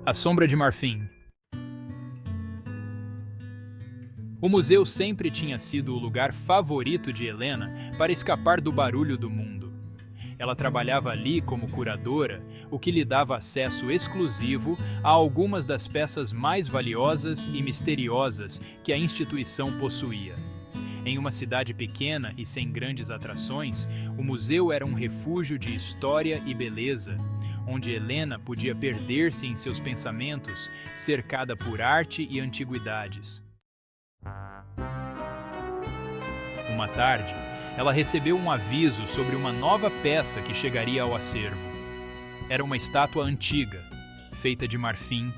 A Sombra de Marfim. O museu sempre tinha sido o lugar favorito de Helena para escapar do barulho do mundo. Ela trabalhava ali como curadora, o que lhe dava acesso exclusivo a algumas das peças mais valiosas e misteriosas que a instituição possuía. Em uma cidade pequena e sem grandes atrações, o museu era um refúgio de história e beleza, onde Helena podia perder-se em seus pensamentos, cercada por arte e antiguidades. Uma tarde, ela recebeu um aviso sobre uma nova peça que chegaria ao acervo. Era uma estátua antiga, feita de marfim,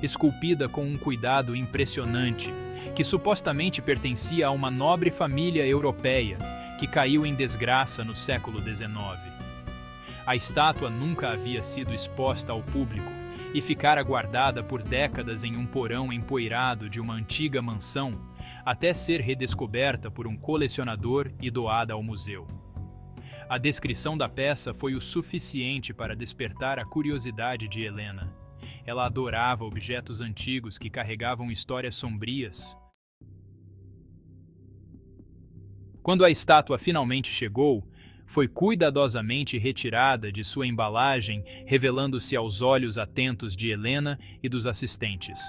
esculpida com um cuidado impressionante, que supostamente pertencia a uma nobre família europeia que caiu em desgraça no século XIX. A estátua nunca havia sido exposta ao público e ficara guardada por décadas em um porão empoeirado de uma antiga mansão, até ser redescoberta por um colecionador e doada ao museu. A descrição da peça foi o suficiente para despertar a curiosidade de Helena. Ela adorava objetos antigos que carregavam histórias sombrias. Quando a estátua finalmente chegou, foi cuidadosamente retirada de sua embalagem, revelando-se aos olhos atentos de Helena e dos assistentes.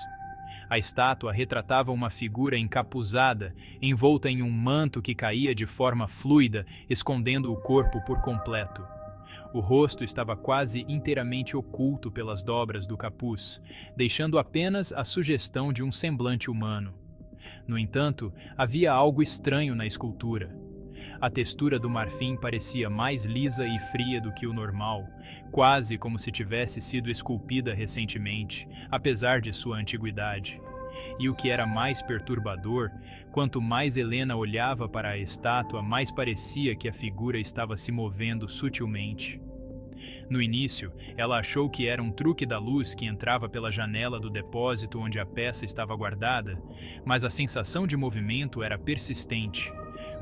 A estátua retratava uma figura encapuzada, envolta em um manto que caía de forma fluida, escondendo o corpo por completo. O rosto estava quase inteiramente oculto pelas dobras do capuz, deixando apenas a sugestão de um semblante humano. No entanto, havia algo estranho na escultura. A textura do marfim parecia mais lisa e fria do que o normal, quase como se tivesse sido esculpida recentemente, apesar de sua antiguidade. E o que era mais perturbador, quanto mais Helena olhava para a estátua, mais parecia que a figura estava se movendo sutilmente. No início, ela achou que era um truque da luz que entrava pela janela do depósito onde a peça estava guardada, mas a sensação de movimento era persistente,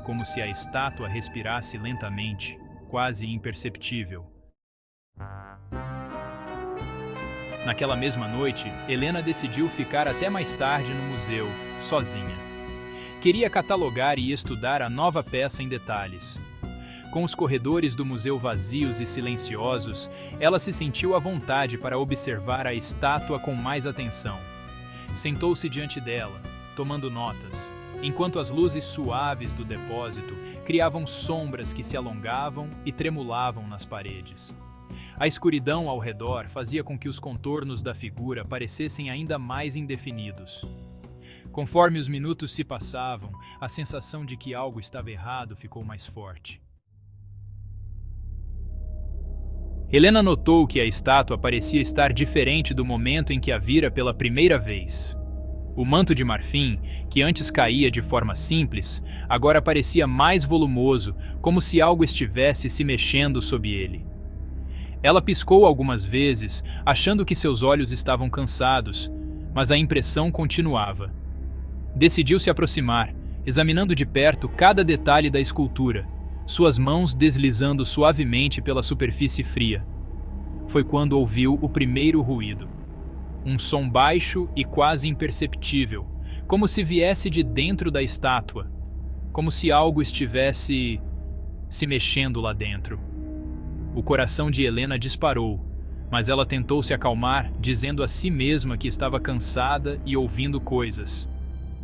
como se a estátua respirasse lentamente, quase imperceptível. Naquela mesma noite, Helena decidiu ficar até mais tarde no museu, sozinha. Queria catalogar e estudar a nova peça em detalhes. Com os corredores do museu vazios e silenciosos, ela se sentiu à vontade para observar a estátua com mais atenção. Sentou-se diante dela, tomando notas, enquanto as luzes suaves do depósito criavam sombras que se alongavam e tremulavam nas paredes. A escuridão ao redor fazia com que os contornos da figura parecessem ainda mais indefinidos. Conforme os minutos se passavam, a sensação de que algo estava errado ficou mais forte. Helena notou que a estátua parecia estar diferente do momento em que a vira pela primeira vez. O manto de marfim, que antes caía de forma simples, agora parecia mais volumoso, como se algo estivesse se mexendo sob ele. Ela piscou algumas vezes, achando que seus olhos estavam cansados, mas a impressão continuava. Decidiu se aproximar, examinando de perto cada detalhe da escultura, suas mãos deslizando suavemente pela superfície fria. Foi quando ouviu o primeiro ruído. Um som baixo e quase imperceptível, como se viesse de dentro da estátua, como se algo estivesse se mexendo lá dentro. O coração de Helena disparou, mas ela tentou se acalmar, dizendo a si mesma que estava cansada e ouvindo coisas.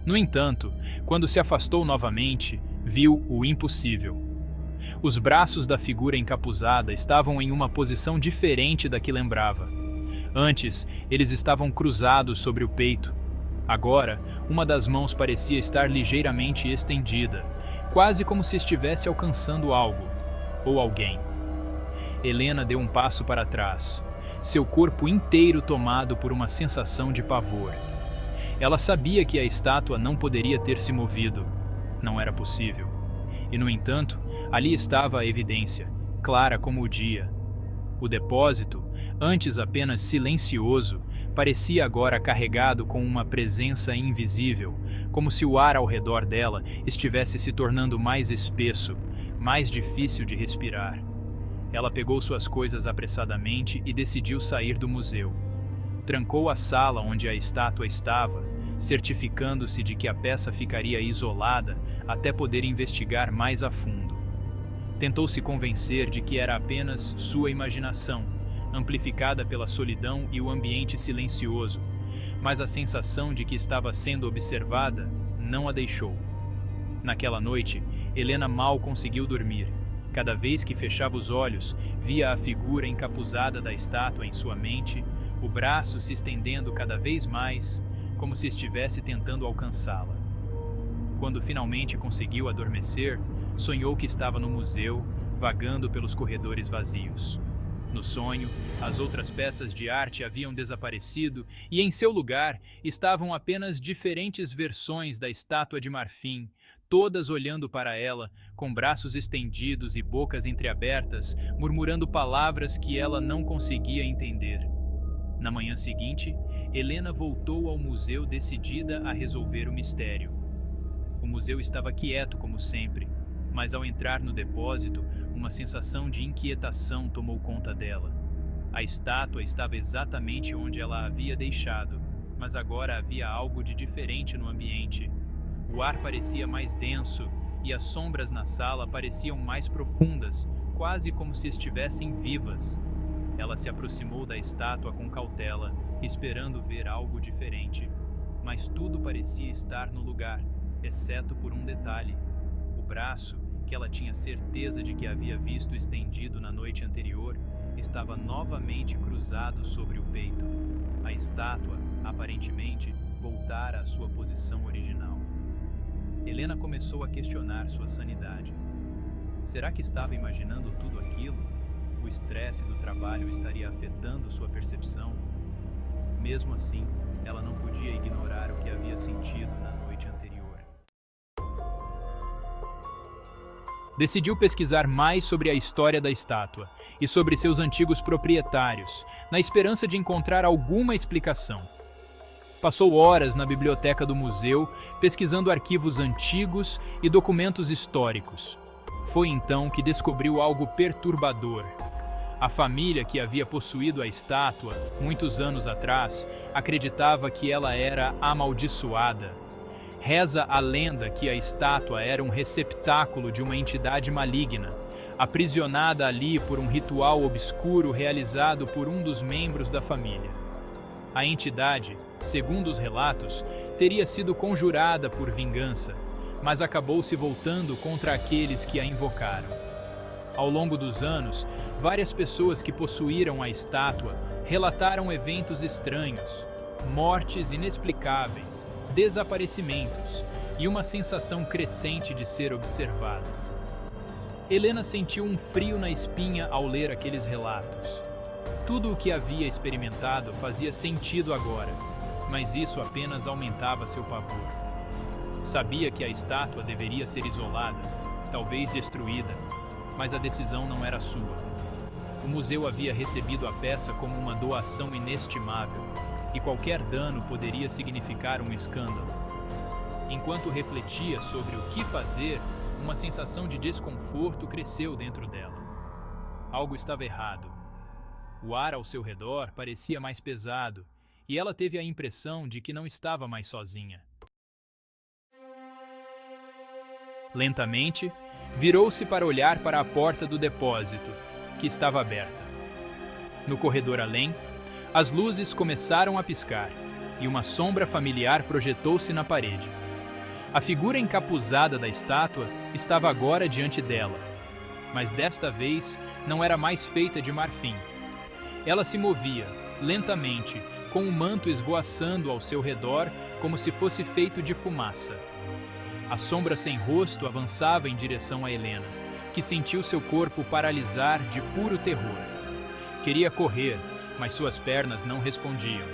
No entanto, quando se afastou novamente, viu o impossível. Os braços da figura encapuzada estavam em uma posição diferente da que lembrava. Antes, eles estavam cruzados sobre o peito. Agora, uma das mãos parecia estar ligeiramente estendida, quase como se estivesse alcançando algo, ou alguém. Helena deu um passo para trás, seu corpo inteiro tomado por uma sensação de pavor. Ela sabia que a estátua não poderia ter se movido. Não era possível. E, no entanto, ali estava a evidência, clara como o dia. O depósito, antes apenas silencioso, parecia agora carregado com uma presença invisível, como se o ar ao redor dela estivesse se tornando mais espesso, mais difícil de respirar. Ela pegou suas coisas apressadamente e decidiu sair do museu. Trancou a sala onde a estátua estava, certificando-se de que a peça ficaria isolada até poder investigar mais a fundo. Tentou se convencer de que era apenas sua imaginação, amplificada pela solidão e o ambiente silencioso, mas a sensação de que estava sendo observada não a deixou. Naquela noite, Helena mal conseguiu dormir. Cada vez que fechava os olhos, via a figura encapuzada da estátua em sua mente, o braço se estendendo cada vez mais, como se estivesse tentando alcançá-la. Quando finalmente conseguiu adormecer, sonhou que estava no museu, vagando pelos corredores vazios. No sonho, as outras peças de arte haviam desaparecido e em seu lugar estavam apenas diferentes versões da estátua de marfim, todas olhando para ela, com braços estendidos e bocas entreabertas, murmurando palavras que ela não conseguia entender. Na manhã seguinte, Helena voltou ao museu decidida a resolver o mistério. O museu estava quieto como sempre, mas ao entrar no depósito, uma sensação de inquietação tomou conta dela. A estátua estava exatamente onde ela a havia deixado, mas agora havia algo de diferente no ambiente. O ar parecia mais denso e as sombras na sala pareciam mais profundas, quase como se estivessem vivas. Ela se aproximou da estátua com cautela, esperando ver algo diferente. Mas tudo parecia estar no lugar, exceto por um detalhe. O braço, que ela tinha certeza de que havia visto estendido na noite anterior, estava novamente cruzado sobre o peito. A estátua, aparentemente, voltara à sua posição original. Helena começou a questionar sua sanidade. Será que estava imaginando tudo aquilo? O estresse do trabalho estaria afetando sua percepção? Mesmo assim, ela não podia ignorar o que havia sentido na noite anterior. Decidiu pesquisar mais sobre a história da estátua e sobre seus antigos proprietários, na esperança de encontrar alguma explicação. Passou horas na biblioteca do museu, pesquisando arquivos antigos e documentos históricos. Foi então que descobriu algo perturbador. A família que havia possuído a estátua, muitos anos atrás, acreditava que ela era amaldiçoada. Reza a lenda que a estátua era um receptáculo de uma entidade maligna, aprisionada ali por um ritual obscuro realizado por um dos membros da família. A entidade, segundo os relatos, teria sido conjurada por vingança, mas acabou se voltando contra aqueles que a invocaram. Ao longo dos anos, várias pessoas que possuíram a estátua relataram eventos estranhos, mortes inexplicáveis, desaparecimentos e uma sensação crescente de ser observada. Helena sentiu um frio na espinha ao ler aqueles relatos. Tudo o que havia experimentado fazia sentido agora, mas isso apenas aumentava seu pavor. Sabia que a estátua deveria ser isolada, talvez destruída, mas a decisão não era sua. O museu havia recebido a peça como uma doação inestimável, e qualquer dano poderia significar um escândalo. Enquanto refletia sobre o que fazer, uma sensação de desconforto cresceu dentro dela. Algo estava errado. O ar ao seu redor parecia mais pesado, e ela teve a impressão de que não estava mais sozinha. Lentamente, virou-se para olhar para a porta do depósito, que estava aberta. No corredor além, as luzes começaram a piscar, e uma sombra familiar projetou-se na parede. A figura encapuzada da estátua estava agora diante dela, mas desta vez não era mais feita de marfim. Ela se movia, lentamente, com um manto esvoaçando ao seu redor como se fosse feito de fumaça. A sombra sem rosto avançava em direção a Helena, que sentiu seu corpo paralisar de puro terror. Queria correr, mas suas pernas não respondiam.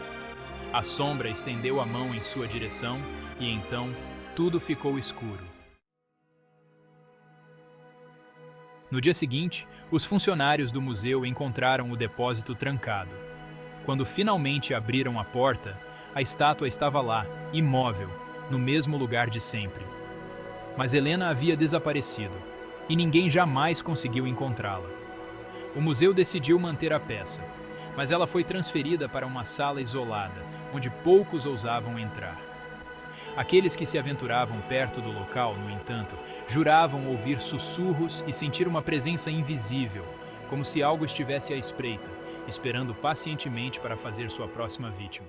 A sombra estendeu a mão em sua direção e então tudo ficou escuro. No dia seguinte, os funcionários do museu encontraram o depósito trancado. Quando finalmente abriram a porta, a estátua estava lá, imóvel, no mesmo lugar de sempre. Mas Helena havia desaparecido, e ninguém jamais conseguiu encontrá-la. O museu decidiu manter a peça, mas ela foi transferida para uma sala isolada, onde poucos ousavam entrar. Aqueles que se aventuravam perto do local, no entanto, juravam ouvir sussurros e sentir uma presença invisível, como se algo estivesse à espreita, esperando pacientemente para fazer sua próxima vítima.